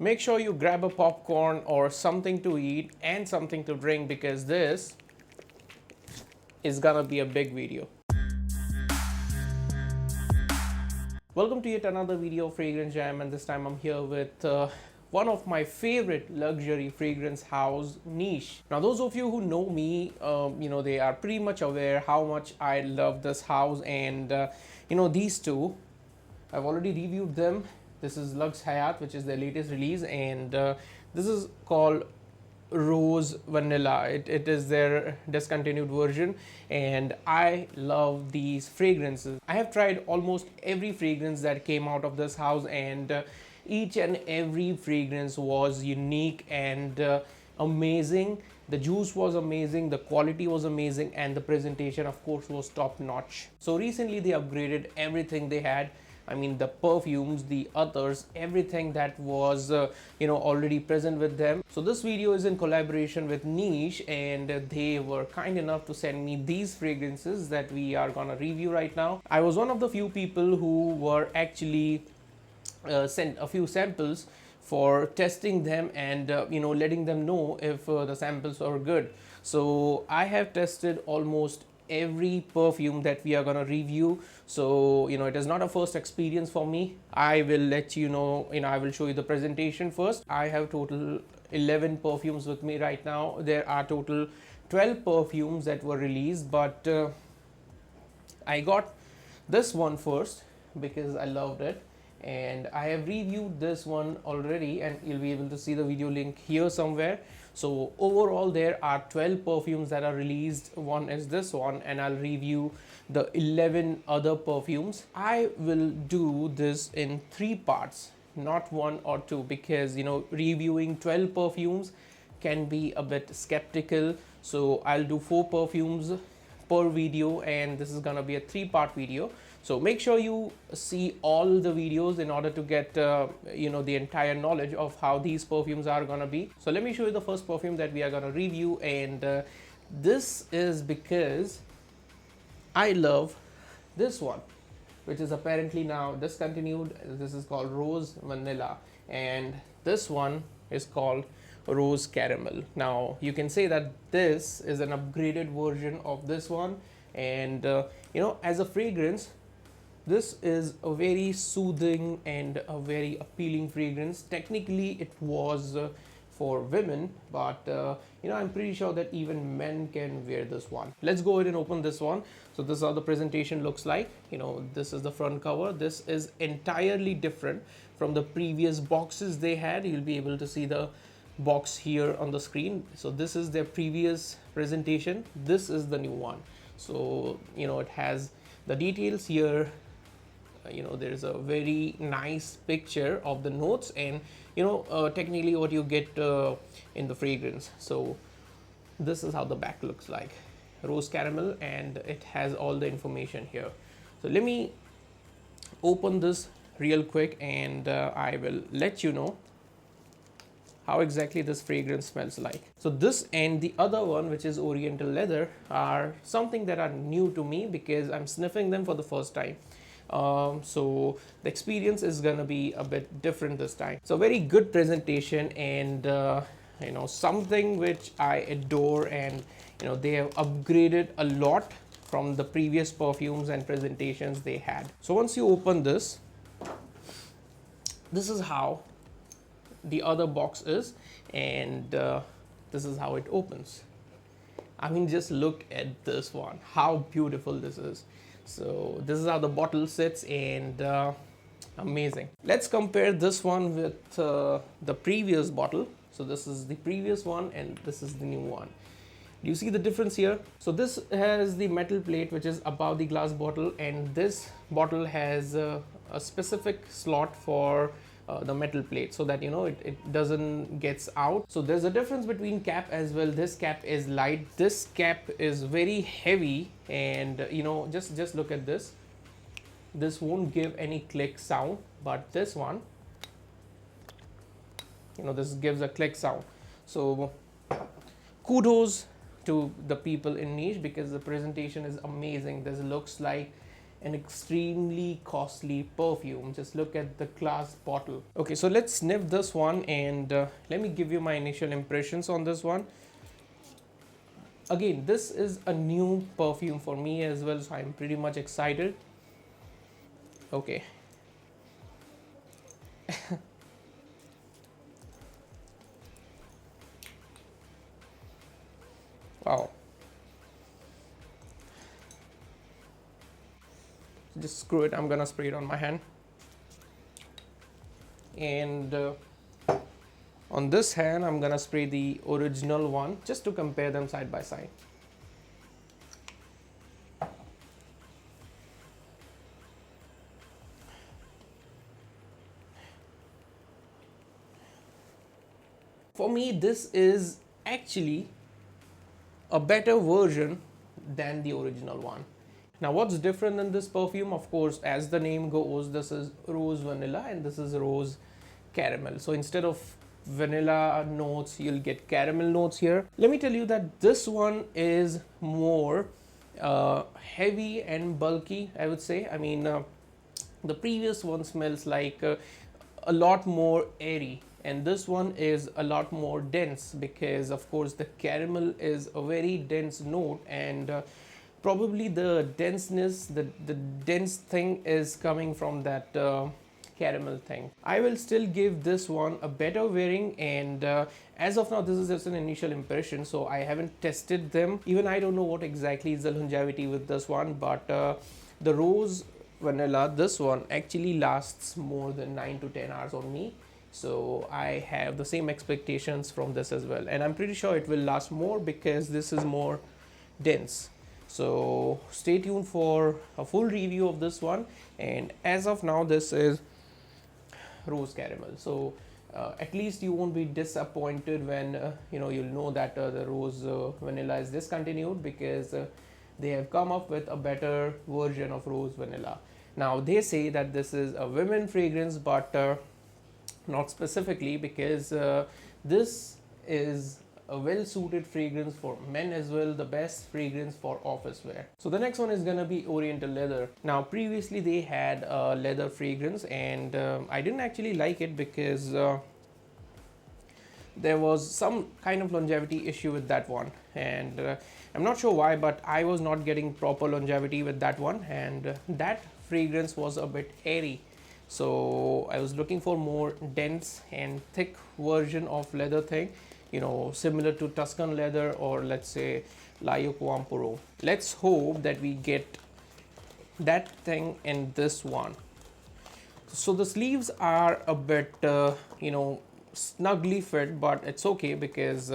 make sure you grab a popcorn or something to eat and something to drink, because this is gonna be a big video. Welcome to yet another video of Fragrance Jam, and this time I'm here with one of my favorite luxury fragrance house, Neesh. Now those of you who know me, they are pretty much aware how much I love this house, and these two, I've already reviewed them. This is Luxé Hayat, which is their latest release, and this is called Rose Vanilla. It is their discontinued version, and I love these fragrances. I have tried almost every fragrance that came out of this house, and each and every fragrance was unique and amazing. The juice was amazing, the quality was amazing, and the presentation, of course, was top notch. So recently they upgraded everything they had. I mean, the perfumes, the others, everything that was already present with them. So this video is in collaboration with Neesh, and they were kind enough to send me these fragrances that we are gonna review right now. I was one of the few people who were actually sent a few samples for testing them and letting them know if the samples are good. So I have tested almost every perfume that we are going to review, so it is not a first experience for me. I will let you know, I will show you the presentation first. I have total 11 perfumes with me right now. There are total 12 perfumes that were released, but I got this one first because I loved it, and I have reviewed this one already, and you'll be able to see the video link here somewhere. So overall there are 12 perfumes that are released. One is this one, and I'll review the 11 other perfumes. I will do this in 3 parts, not 1 or 2, because reviewing 12 perfumes can be a bit skeptical. So I'll do 4 perfumes per video, and this is gonna be a 3-part video. So make sure you see all the videos in order to get the entire knowledge of how these perfumes are gonna be. So let me show you the first perfume that we are gonna review, and this is because I love this one, which is apparently now discontinued. This is called Rose Vanilla, and this one is called Rose Caramel. Now you can say that this is an upgraded version of this one, and as a fragrance, this is a very soothing and a very appealing fragrance. Technically it was for women, but I'm pretty sure that even men can wear this one. Let's go ahead and open this one. So this is how the presentation looks like. This is the front cover. This is entirely different from the previous boxes they had. You'll be able to see the box here on the screen. So this is their previous presentation. This is the new one. So it has the details here. There's a very nice picture of the notes, and technically what you get in the fragrance. So this is how the back looks like, Rose Caramel, and it has all the information here. So let me open this real quick, and I will let you know how exactly this fragrance smells like. So this and the other one, which is Oriental Leather, are something that are new to me because I'm sniffing them for the first time. So the experience is gonna be a bit different this time. So very good presentation, and something which I adore, and they have upgraded a lot from the previous perfumes and presentations they had. So once you open this is how the other box is, and this is how it opens. I mean, just look at this one, how beautiful this is. So this is how the bottle sits, and amazing. Let's compare this one with the previous bottle. So this is the previous one, and this is the new one. Do you see the difference here? So this has the metal plate which is above the glass bottle, and this bottle has a specific slot for the metal plate, so that it doesn't gets out. So there's a difference between cap as well. This cap is light, this cap is very heavy, and just look at this. This won't give any click sound, but this one, this gives a click sound. So kudos to the people in Neesh, because the presentation is amazing. This looks like an extremely costly perfume. Just look at the glass bottle. Okay, so let's sniff this one, and let me give you my initial impressions on this one. Again, this is a new perfume for me as well, so I'm pretty much excited. Okay. Wow. Just screw it, I'm gonna spray it on my hand. And on this hand, I'm gonna spray the original one just to compare them side by side. For me, this is actually a better version than the original one. Now, what's different in this perfume? Of course, as the name goes, this is rose vanilla and this is rose caramel. So instead of vanilla notes, you'll get caramel notes here. Let me tell you that this one is more heavy and bulky, I would say. I mean, the previous one smells like a lot more airy, and this one is a lot more dense, because of course the caramel is a very dense note, and probably the denseness, the dense thing is coming from that caramel thing. I will still give this one a better wearing, and as of now this is just an initial impression, so I haven't tested them. Even I don't know what exactly is the longevity with this one, but the rose vanilla, this one actually lasts more than 9 to 10 hours on me, so I have the same expectations from this as well, and I'm pretty sure it will last more because this is more dense. So stay tuned for a full review of this one, and as of now this is rose caramel, so at least you won't be disappointed when you'll know that the rose vanilla is discontinued, because they have come up with a better version of rose vanilla. Now they say that this is a women fragrance, but not specifically, because this is a well suited fragrance for men as well, the best fragrance for office wear. So the next one is gonna be Oriental Leather. Now previously they had a leather fragrance, and I didn't actually like it because there was some kind of longevity issue with that one, and I'm not sure why, but I was not getting proper longevity with that one, and that fragrance was a bit airy. So I was looking for more dense and thick version of leather thing, similar to Tuscan leather, or let's say Layoquampuro. Let's hope that we get that thing in this one. So the sleeves are a bit snugly fit, but it's okay because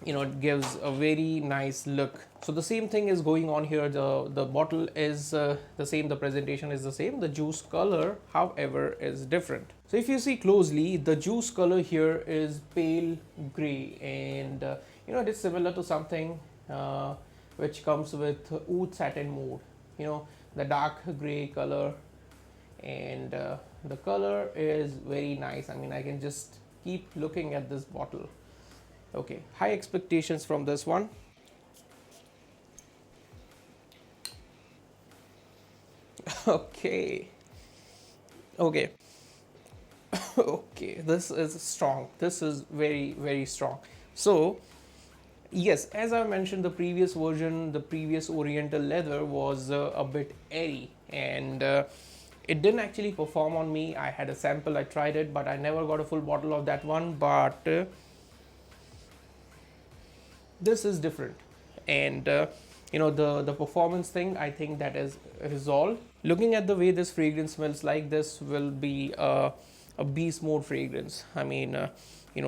it gives a very nice look. So the same thing is going on here. The bottle is the same, the presentation is the same, the juice color however is different. So if you see closely, the juice color here is pale gray, and it is similar to something which comes with oud satin mode, the dark gray color, and the color is very nice. I mean, I can just keep looking at this bottle. Okay, high expectations from this one. Okay, okay. Okay, this is strong. This is very, very strong. So yes, as I mentioned, the previous version, the previous Oriental Leather was a bit airy, and it didn't actually perform on me. I had a sample, I tried it, but I never got a full bottle of that one. But this is different, and the performance thing, I think that is resolved. Looking at the way this fragrance smells like, this will be a beast mode fragrance. I mean,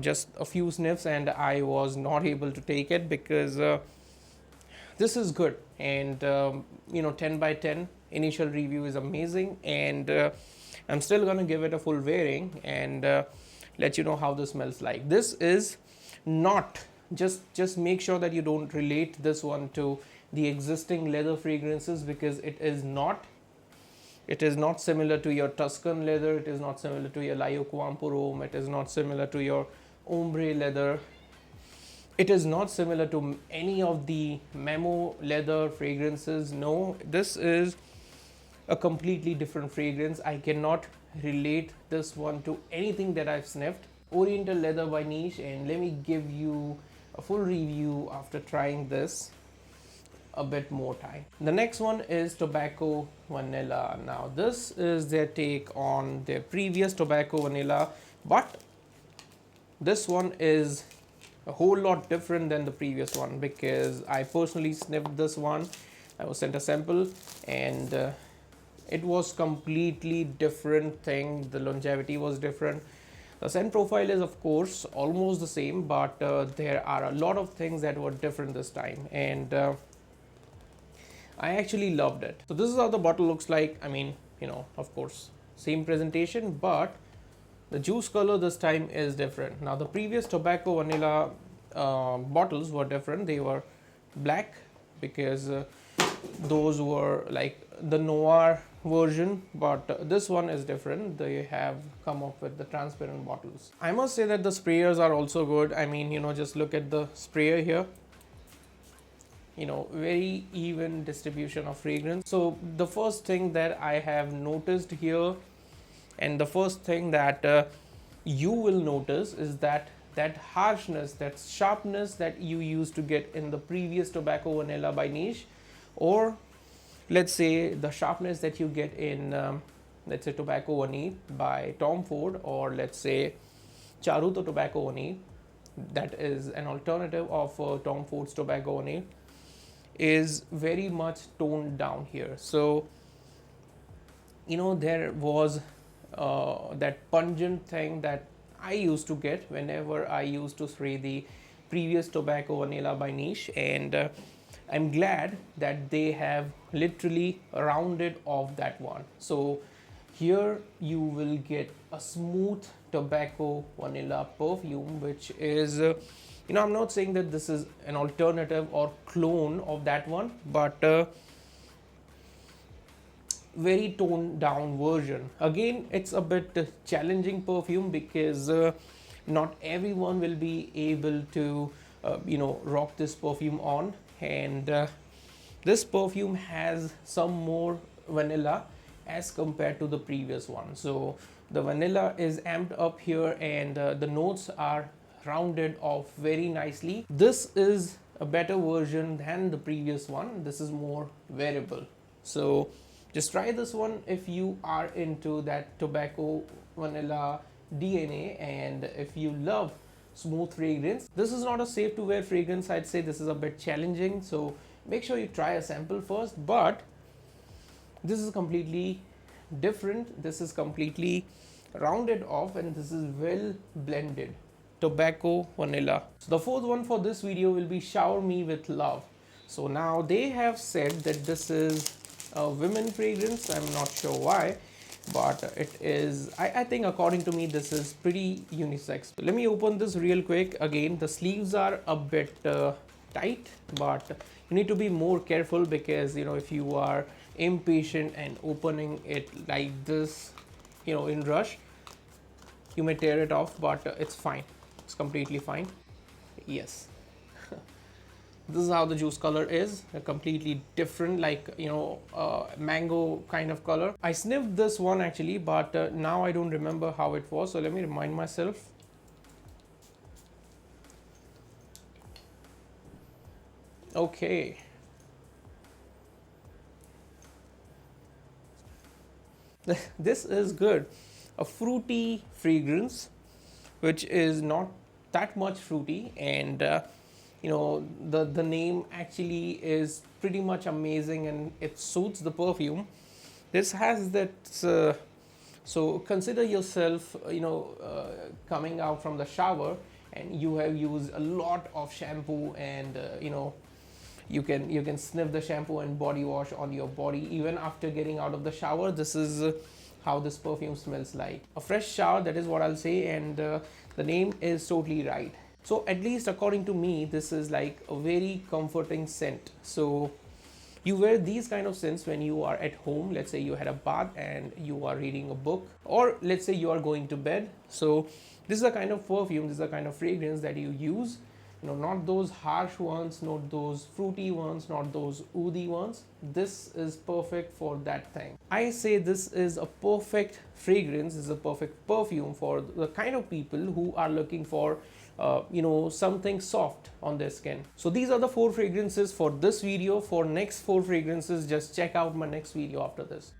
just a few sniffs and I was not able to take it, because this is good, and 10 by 10 initial review is amazing, and I'm still gonna give it a full wearing and let you know how this smells like. This is not, just make sure that you don't relate this one to the existing leather fragrances, because it is not similar to your Tuscan leather, it is not similar to your Layoquampuro, it is not similar to your ombre leather. It is not similar to any of the Memo leather fragrances. No, this is a completely different fragrance. I cannot relate this one to anything that I've sniffed. Oriental Leather by Neesh, and let me give you a full review after trying this a bit more time. The next one is Tobacco Vanilla. Now this is their take on their previous Tobacco Vanilla, but this one is a whole lot different than the previous one because I personally sniffed this one. I was sent a sample and it was completely different thing. The longevity was different. The scent profile is of course almost the same, but there are a lot of things that were different this time, and I actually loved it. So this is how the bottle looks like. I mean, you know, of course same presentation, but the juice color this time is different. Now the previous Tobacco Vanilla bottles were different. They were black because those were like the noir version, but this one is different. They have come up with the transparent bottles. I must say that the sprayers are also good. I mean, you know, just look at the sprayer here. You know, very even distribution of fragrance. So the first thing that I have noticed here, and the first thing that you will notice, is that harshness, that sharpness that you used to get in the previous Tobacco Vanilla by Neesh, or let's say the sharpness that you get in let's say Tobacco Vanille by Tom Ford, or let's say Charuto Tobacco Vanille, that is an alternative of Tom Ford's Tobacco Vanille, is very much toned down here. So you know, there was that pungent thing that I used to get whenever I used to spray the previous Tobacco Vanilla by Neesh, and I'm glad that they have literally rounded off that one. So here you will get a smooth Tobacco Vanilla perfume, which is you know, I'm not saying that this is an alternative or clone of that one, but very toned down version. Again, it's a bit challenging perfume because not everyone will be able to you know, rock this perfume on, and this perfume has some more vanilla as compared to the previous one. So the vanilla is amped up here, and the notes are rounded off very nicely. This is a better version than the previous one. This is more wearable. So just try this one if you are into that Tobacco Vanilla DNA, and if you love smooth fragrance. This is not a safe to wear fragrance. I'd say this is a bit challenging, so make sure you try a sample first. But this is completely different. This is completely rounded off, and this is well blended. Tobacco Vanilla. So the fourth one for this video will be Shower Me With Love. So now they have said that this is a women fragrance. I'm not sure why, but it is, I think according to me this is pretty unisex. Let me open this real quick. Again, the sleeves are a bit tight, but you need to be more careful because, you know, if you are impatient and opening it like this, you know, in rush, you may tear it off, but it's fine. It's completely fine. Yes. This is how the juice color is, a completely different, like, you know, mango kind of color. I sniffed this one actually, but now I don't remember how it was, so let me remind myself. Okay. This is good. A fruity fragrance, which is not that much fruity, and you know, the name actually is pretty much amazing and it suits the perfume. This has that so consider yourself, you know, coming out from the shower and you have used a lot of shampoo, and you know, you can sniff the shampoo and body wash on your body even after getting out of the shower. This is how this perfume smells like. A fresh shower, that is what I'll say, and the name is totally right. So at least according to me, this is like a very comforting scent. So you wear these kind of scents when you are at home. Let's say you had a bath and you are reading a book, or let's say you are going to bed. So this is a kind of perfume, this is a kind of fragrance that you use You know, not those harsh ones, not those fruity ones, not those oody ones. This is perfect for that thing. I say this is a perfect fragrance, this is a perfect perfume for the kind of people who are looking for you know, something soft on their skin. So these are the 4 fragrances for this video. For next 4 fragrances, just check out my next video after this.